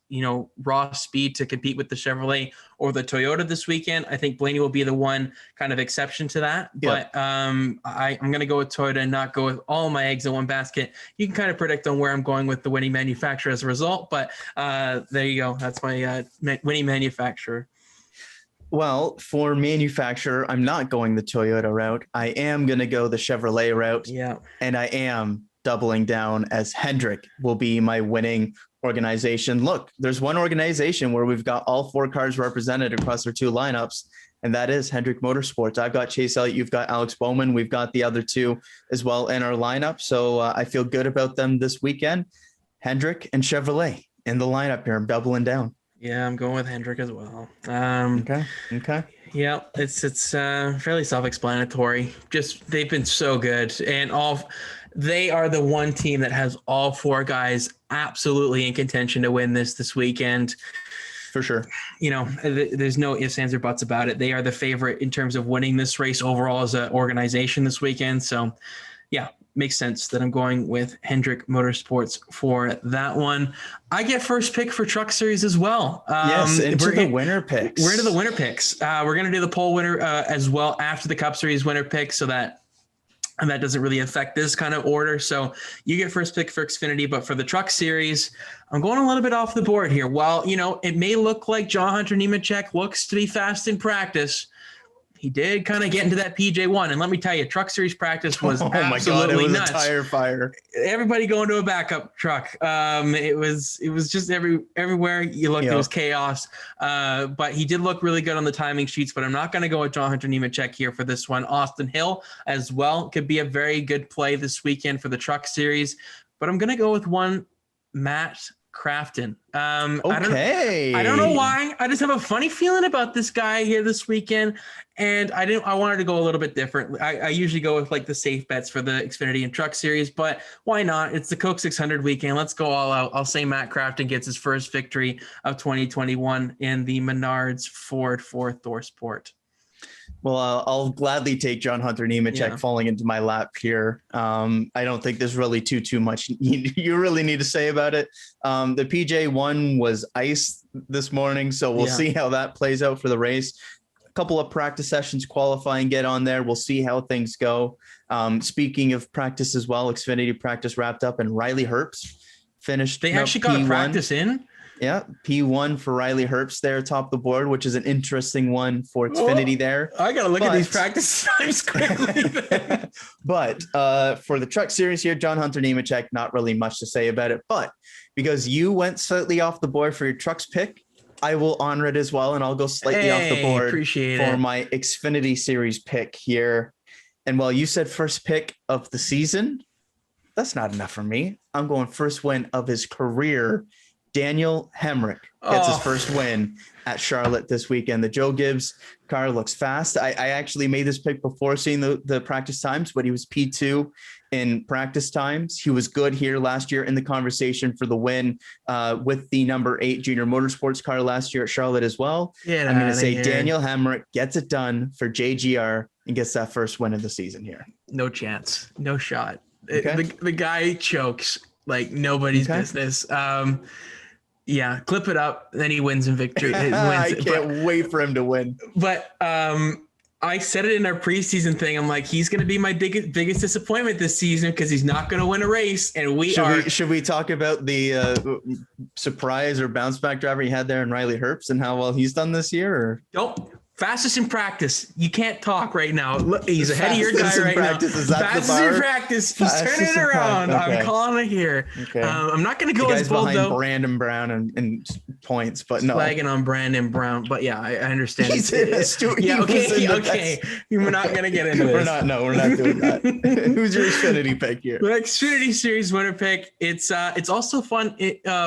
raw speed to compete with the Chevrolet or the Toyota this weekend. I think Blaney will be the one kind of exception to that. But I'm going to go with Toyota and not go with all my eggs in one basket. You can kind of predict on where I'm going with the winning manufacturer as a result. But there you go. That's my winning manufacturer. Well, for manufacturer, I'm not going the Toyota route. I am going to go the Chevrolet route. Yeah. And I am doubling down as Hendrick will be my winning organization. Look, there's one organization where we've got all 4 cars represented across our 2 lineups, and that is Hendrick Motorsports. I've got Chase Elliott, you've got Alex Bowman, we've got the other 2 as well in our lineup. So I feel good about them this weekend. Hendrick and Chevrolet in the lineup here. I'm doubling down. Yeah, I'm going with Hendrick as well. Okay. Yeah, it's fairly self-explanatory. Just they've been so good, and they are the one team that has all 4 guys absolutely in contention to win this weekend. For sure. There's no ifs, ands, or buts about it. They are the favorite in terms of winning this race overall as an organization this weekend. So, yeah, makes sense that I'm going with Hendrick Motorsports for that one. I get first pick for Truck Series as well. Into the winner picks. We're into the winner picks. We're going to do the pole winner as well after the Cup Series winner picks so that and that doesn't really affect this kind of order. So you get first pick for Xfinity, but for the Truck Series, I'm going a little bit off the board here. While, it may look like John Hunter Nemechek looks to be fast in practice, he did kind of get into that PJ1. And let me tell you, Truck Series practice was absolutely nuts. A tire fire. Everybody going to a backup truck. It was just everywhere you looked, It was chaos. But he did look really good on the timing sheets, but I'm not going to go with John Hunter Nemechek here for this one. Austin Hill as well could be a very good play this weekend for the Truck Series, but I'm going to go with one Matt Crafton. Okay. I don't know why. I just have a funny feeling about this guy here this weekend. And I wanted to go a little bit different. I usually go with like the safe bets for the Xfinity and Truck Series, but why not? It's the Coke 600 weekend. Let's go all out. I'll say Matt Crafton gets his first victory of 2021 in the Menards Ford for ThorSport. Well, I'll gladly take John Hunter Nemechek falling into my lap here. I don't think there's really too much you really need to say about it. The PJ1 was ice this morning, so we'll see how that plays out for the race. A couple of practice sessions qualifying, get on there. We'll see how things go. Speaking of practice as well, Xfinity practice wrapped up, and Riley Herbst finished. They actually got a practice in. Yeah, P1 for Riley Herbst there atop the board, which is an interesting one for Xfinity there. I got to look at these practice times quickly. But for the Truck Series here, John Hunter Nemechek, not really much to say about it. But because you went slightly off the board for your Trucks pick, I will honor it as well, and I'll go slightly off the board for my Xfinity Series pick here. And while you said first pick of the season, that's not enough for me. I'm going first win of his career. Daniel Hamrick gets his first win at Charlotte this weekend. The Joe Gibbs car looks fast. I actually made this pick before seeing the practice times, but he was P2 in practice times. He was good here last year in the conversation for the win with the number 8 Junior Motorsports car last year at Charlotte as well. I'm going to say Daniel Hamrick gets it done for JGR and gets that first win of the season here. No chance. No shot. Okay. The guy chokes like nobody's business. Yeah, clip it up. Then he wins in victory. I can't wait for him to win. But I said it in our preseason thing. I'm like, he's going to be my biggest disappointment this season because he's not going to win a race. And should we talk about the surprise or bounce back driver he had there in Riley Herbst and how well he's done this year? Or? Don't. Fastest in practice. You can't talk right now. Look, he's ahead of your guy right now. Fastest in practice. He's turning it around. Okay. I'm calling it here. Okay. I'm not going to go as bold though. Brandon Brown and points, but no. Flagging on Brandon Brown, but yeah, I understand. He's in a Stuart. Yeah, okay. We're not going to get into this. We're not doing that. Who's your Xfinity pick here? The Xfinity Series winner pick. It's also fun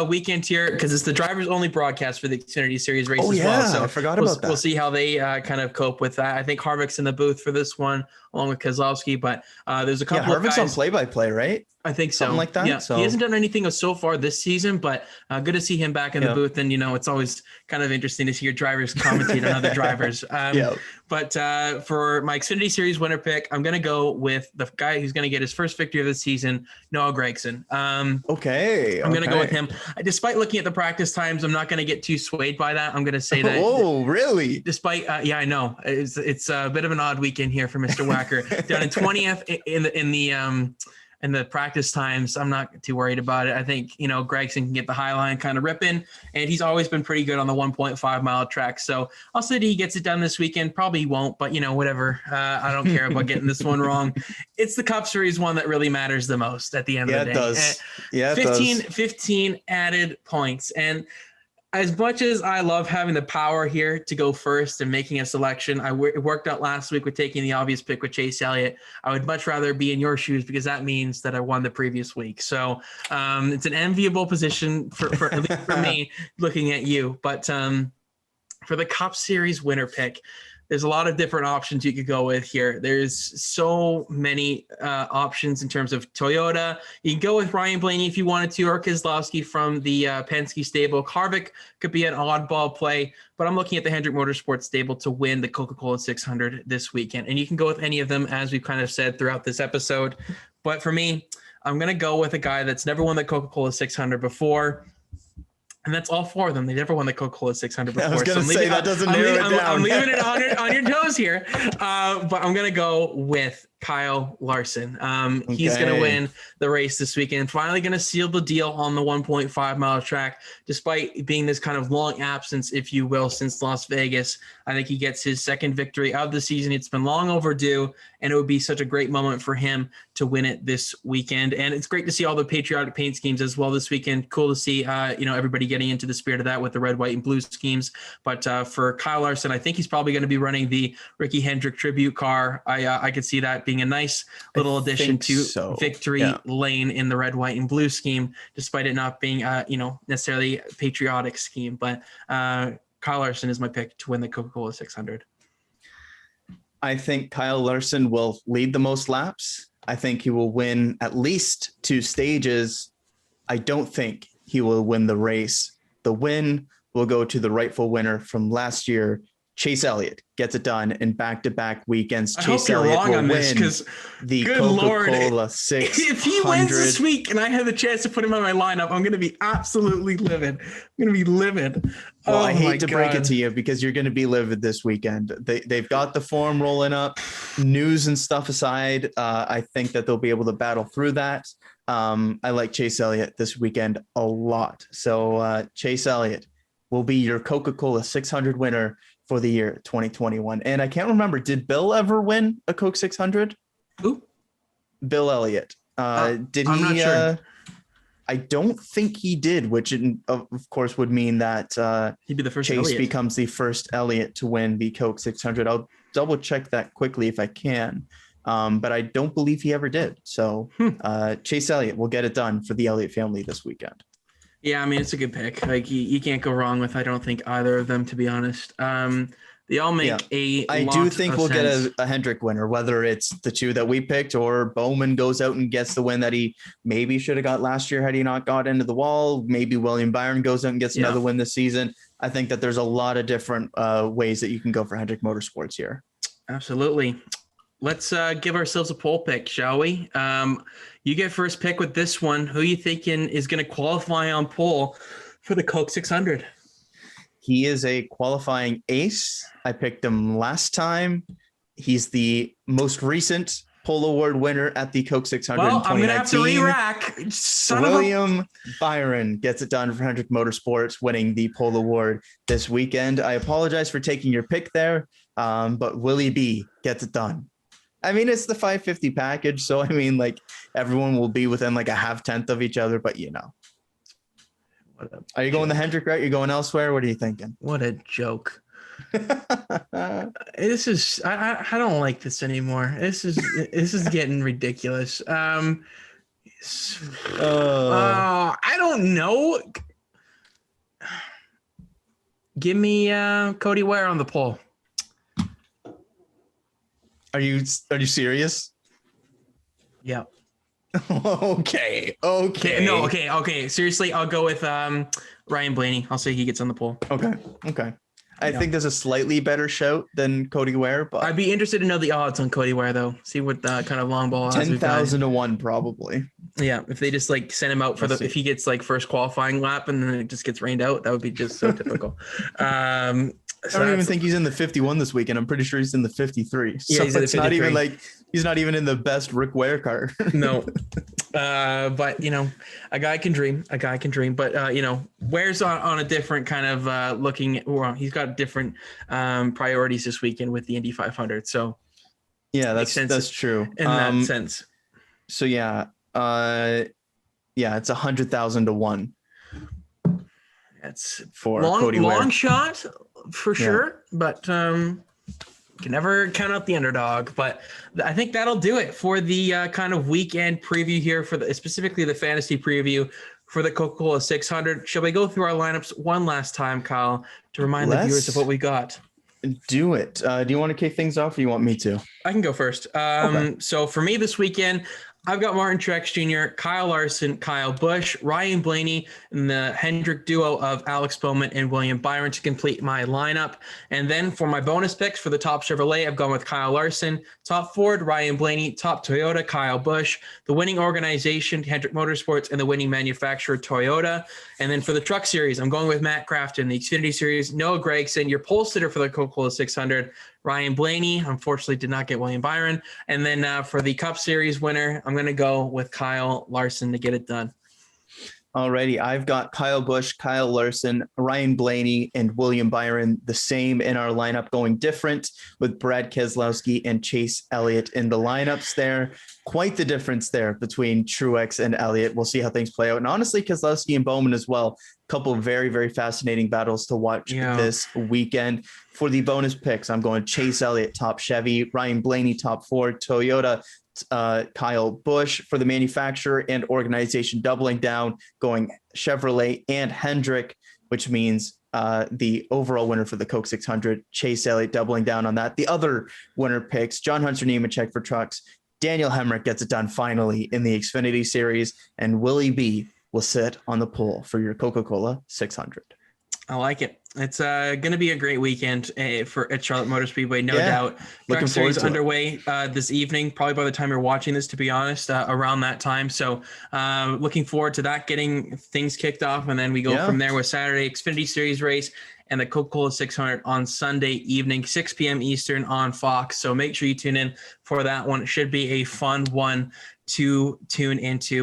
weekend here because it's the drivers only broadcast for the Xfinity Series race as well. So I forgot about that. We'll see how they kind of cope with that. I think Harvick's in the booth for this one along with Keselowski, but there's a couple of guys. Harvick's on play-by-play, right? I think so. Something like that. Yeah. So. He hasn't done anything so far this season, but good to see him back in the booth. And, it's always kind of interesting to see your drivers commentate on other drivers. But for my Xfinity Series winner pick, I'm going to go with the guy who's going to get his first victory of the season, Noah Gregson. I'm going to go with him. Despite looking at the practice times, I'm not going to get too swayed by that. I'm going to say that. Oh, really? Despite, I know. It's a bit of an odd weekend here for Mr. Wacker. Down in 20th in the practice times, I'm not too worried about it. I think, Gregson can get the high line kind of ripping, and he's always been pretty good on the 1.5 mile track. So I'll say that he gets it done this weekend. Probably won't, but whatever. I don't care about getting this one wrong. It's the Cup Series one that really matters the most at the end of the day. It does. 15 added points. And as much as I love having the power here to go first and making a selection, it worked out last week with taking the obvious pick with Chase Elliott. I would much rather be in your shoes because that means that I won the previous week. So it's an enviable position for at least for me looking at you. But for the Cup Series winner pick, there's a lot of different options you could go with here. There's so many options in terms of Toyota. You can go with Ryan Blaney if you wanted to, or Keselowski from the Penske stable. Harvick could be an oddball play, but I'm looking at the Hendrick Motorsports stable to win the Coca-Cola 600 this weekend. And you can go with any of them, as we've kind of said throughout this episode. But for me, I'm going to go with a guy that's never won the Coca-Cola 600 before. And that's all four of them. They never won the Coca-Cola 600 before. I was going to say that doesn't narrow it down. I'm leaving it on your toes here. But I'm going to go with Kyle Larson. He's going to win the race this weekend. Finally going to seal the deal on the 1.5 mile track, despite being this kind of long absence, if you will, since Las Vegas. I think he gets his second victory of the season. It's been long overdue, and it would be such a great moment for him to win it this weekend. And it's great to see all the patriotic paint schemes as well this weekend. Cool to see, everybody getting into the spirit of that with the red, white, and blue schemes. But for Kyle Larson, I think he's probably going to be running the Ricky Hendrick tribute car. I could see that being a nice little addition to victory lane in the red, white, and blue scheme, despite it not being, necessarily a patriotic scheme. But Kyle Larson is my pick to win the Coca-Cola 600. I think Kyle Larson will lead the most laps. I think he will win at least 2 stages. I don't think he will win the race. The win will go to the rightful winner from last year. Chase Elliott gets it done in back-to-back weekends. I hope you're wrong on this, because the Coca-Cola 600. If he wins this week and I have the chance to put him on my lineup, I'm going to be absolutely livid. I'm going to be livid. Well, I hate to break it to you, because you're going to be livid this weekend. They've got the form rolling up. News and stuff aside, I think that they'll be able to battle through that. I like Chase Elliott this weekend a lot. So Chase Elliott will be your Coca-Cola 600 winner for the year 2021. And I can't remember, did Bill ever win a Coke 600? Who? Bill Elliott. Did he? I'm not sure. I don't think he did, which of course would mean that he'd be the first. Chase Elliott becomes the first Elliott to win the Coke 600. I'll double check that quickly if I can. But I don't believe he ever did. So Chase Elliott will get it done for the Elliott family this weekend. Yeah, I mean, it's a good pick. Like, you can't go wrong with, I don't think, either of them, to be honest. They all make I do think we'll get a Hendrick winner, whether it's the 2 that we picked or Bowman goes out and gets the win that he maybe should have got last year had he not got into the wall. Maybe William Byron goes out and gets another win this season. I think that there's a lot of different ways that you can go for Hendrick Motorsports here. Absolutely. Let's give ourselves a poll pick, shall we? You get first pick with this one. Who are you thinking is going to qualify on pole for the Coke 600? He is a qualifying ace. I picked him last time. He's the most recent pole award winner at the Coke 600 in 2019. I'm going to have to re-rack. William Byron gets it done for Hendrick Motorsports, winning the pole award this weekend. I apologize for taking your pick there, but Willie B gets it done. I mean, it's the 550 package. So, I mean, like, everyone will be within like a half tenth of each other, but Are you going the Hendrick route? You're going elsewhere? What are you thinking? What a joke. This is, I don't like this anymore. This is getting ridiculous. I don't know. Give me Cody Ware on the pole. Are you serious? Yeah. Okay. No, okay. Seriously, I'll go with Ryan Blaney. I'll say he gets on the pole. Okay. I think there's a slightly better shout than Cody Ware, but I'd be interested to know the odds on Cody Ware, though. See what kind of long ball odds 10,000 to 1 probably. Yeah, if they just like send him out for if he gets like first qualifying lap and then it just gets rained out, that would be just so typical. I don't even think he's in the 51 this week, and I'm pretty sure he's in the 53. So it's not even like he's not even in the best Rick Ware car. No. But a guy can dream. But Ware's on a different kind of he's got different priorities this weekend with the Indy 500. So yeah, that's true. In that sense. So it's 100,000 to 1. That's for Cody Ware. Long shot for sure, but can never count out the underdog. But I think that'll do it for the kind of weekend preview here for specifically the fantasy preview for the Coca-Cola 600. Shall we go through our lineups one last time, Kyle, to remind the viewers of what we got? Do it. Do you want to kick things off, or you want me to? I can go first. Okay. So for me this weekend, I've got Martin Trex Jr., Kyle Larson, Kyle Busch, Ryan Blaney, and the Hendrick duo of Alex Bowman and William Byron to complete my lineup. And then for my bonus picks for the top Chevrolet, I've gone with Kyle Larson, top Ford, Ryan Blaney, top Toyota, Kyle Busch, the winning organization, Hendrick Motorsports, and the winning manufacturer, Toyota. And then for the truck series, I'm going with Matt Crafton, the Xfinity series, Noah Gregson, your pole sitter for the Coca-Cola 600, Ryan Blaney. Unfortunately, did not get William Byron. And then for the Cup Series winner, I'm going to go with Kyle Larson to get it done. Alrighty, I've got Kyle Busch, Kyle Larson, Ryan Blaney, and William Byron the same in our lineup, going different with Brad Keselowski and Chase Elliott in the lineups there. Quite the difference there between Truex and Elliott. We'll see how things play out. And honestly, Keselowski and Bowman as well. A couple of very, very fascinating battles to watch this weekend. For the bonus picks, I'm going Chase Elliott, top Chevy, Ryan Blaney, top Ford, Toyota, Kyle Busch. For the manufacturer and organization, doubling down, going Chevrolet and Hendrick, which means the overall winner for the Coke 600, Chase Elliott, doubling down on that. The other winner picks, John Hunter Nemechek for trucks, Daniel Hamrick gets it done finally in the Xfinity Series, and Willie B will sit on the pole for your Coca-Cola 600. I like it. It's going to be a great weekend at Charlotte Motor Speedway, no doubt. Looking Trex Series forward to underway this evening, probably by the time you're watching this, to be honest, around that time. So looking forward to that, getting things kicked off, and then we go from there with Saturday Xfinity Series race and the Coca-Cola 600 on Sunday evening, 6 p.m. Eastern on Fox. So make sure you tune in for that one. It should be a fun one to tune into.